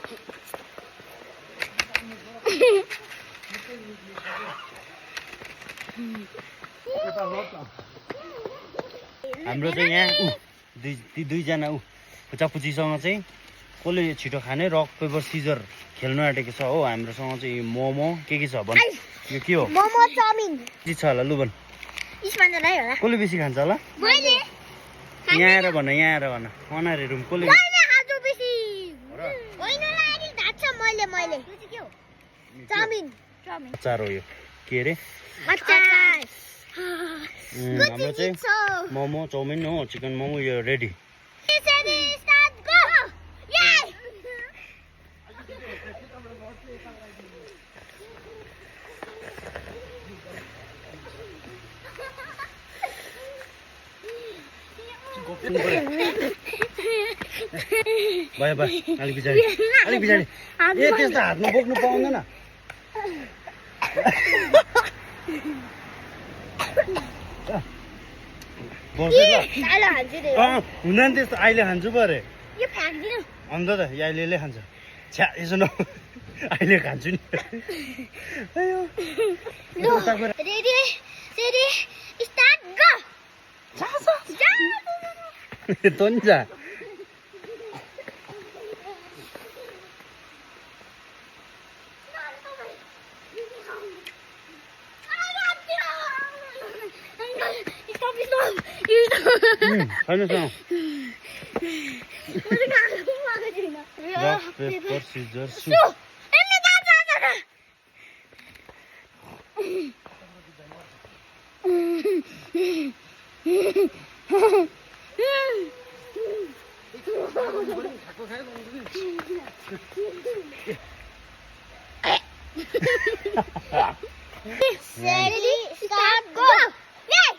हाम्रो चाहिँ यहाँ ती दुईजना पुचापुचीसँग चाहिँ कसले छिटो खाने रक पेपर सिजर खेल्नु आँटेको छ हो। हाम्रोसँग चाहिँ मोमो के छ भन्। यो के हो? मोमो चाउमिन के छ होला लु भन्। इसमानलाई होला कसले बेसी खान्छ होला? मैले यहाँ आएर भन, यहाँ आएर भन। अनारहरू कसले मैले खान्छु बेसी होइन लागि धाछ मैले के हो चाउमिन अचार हो यो के अरे अचार हाम्रो चाहिँ मोमो चाउमिन हो चिकन मोमो यो रेडी भयो भयो अलिक पछाडि ए त्यस्तो हातमा बोक्नु पाउँदैन हुँदैन त्यस्तो अहिले खान्छु पो अरे अन्त त अहिले खान्छ छ्या यसो न अहिले खान्छु नि त नि जा Rock, paper, scissors, shoot. Ready, start, go! Yay!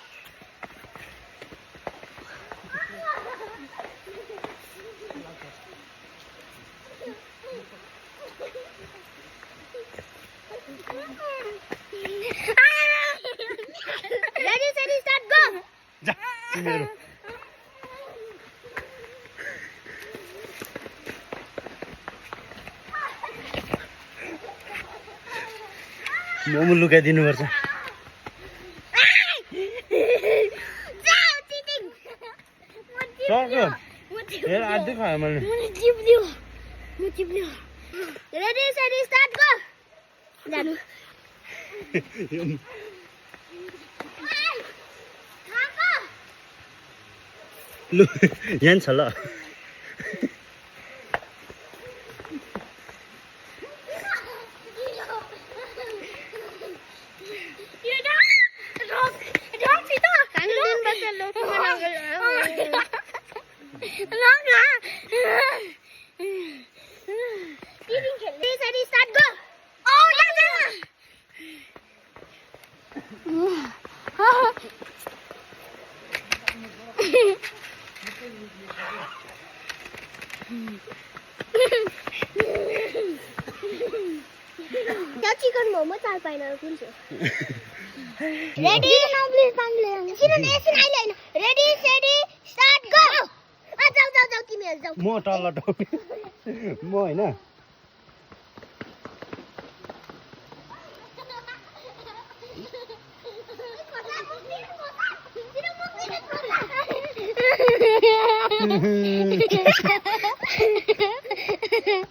Ready, steady, start, go! जा तिमीहरु मोमो लुकाइदिनु पर्छ सक्यो हेर आधी खायो मैले रेडी सेडी स्टार्ट गो जानु लु यहाँ छ ल चिकन मोमो चार पाइनल कुन छ रेडी नब्लिस बाङ्ले किन नेसन आइले हैन रेडी सेडी स्टार्ट गो जाऊ जाऊ जाऊ तिमीहरु जाऊ म टल्ल टौने म हैन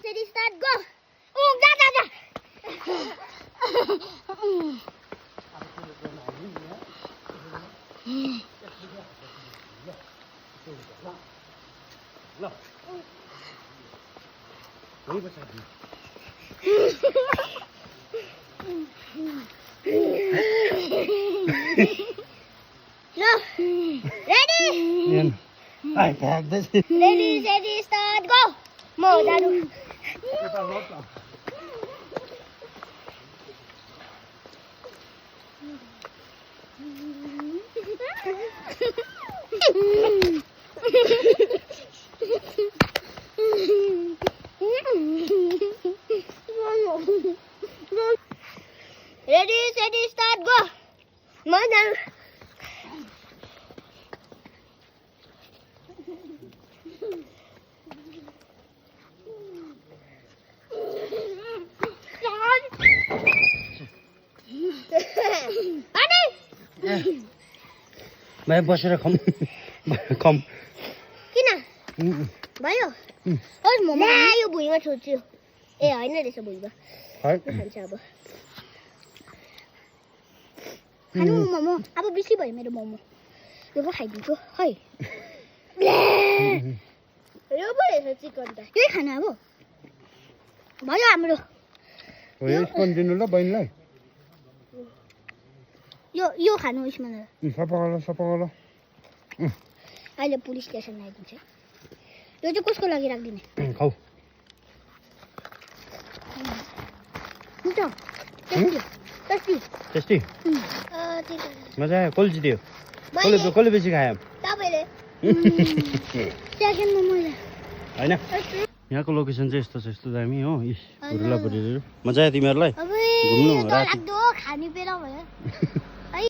सेडी स्टार्ट गो ओ जा जा जा ल कोही बस्छ No. Ready? I have this. Ready, steady, start, go. Mo, Dadu. Ready, steady, start, go. Mo, Dadu. भाइ बसेर खम खम किन भयो होस् मोमो यो भुइँमा छोड्छु ए होइन रहेछ भुइँमा खान्छ अब खानु मोमो अब बेसी भयो मेरो मोमो यो पो खाइदिन्छु है यो पो रहेछ चिकन त यही खानु अब भयो हाम्रो स्पुन दिनु ल बहिनीलाई यो खानु उसमा सफा गर अहिले पुलिस स्टेसन आइदिन्छ यो चाहिँ कसको लागि राखिदिने खाऊ हुन्छ टेस्टी टेस्टी मजा आयो कसले जित्यो कसले बेसी खायो तपाईँले सेकेन्ड मोमो होइन यहाँको लोकेसन चाहिँ यस्तो छ यस्तो दामी हो हुर्ला परिहरू मजा आयो तिमीहरूलाई अब घुम्नु राति खाने बेला भयो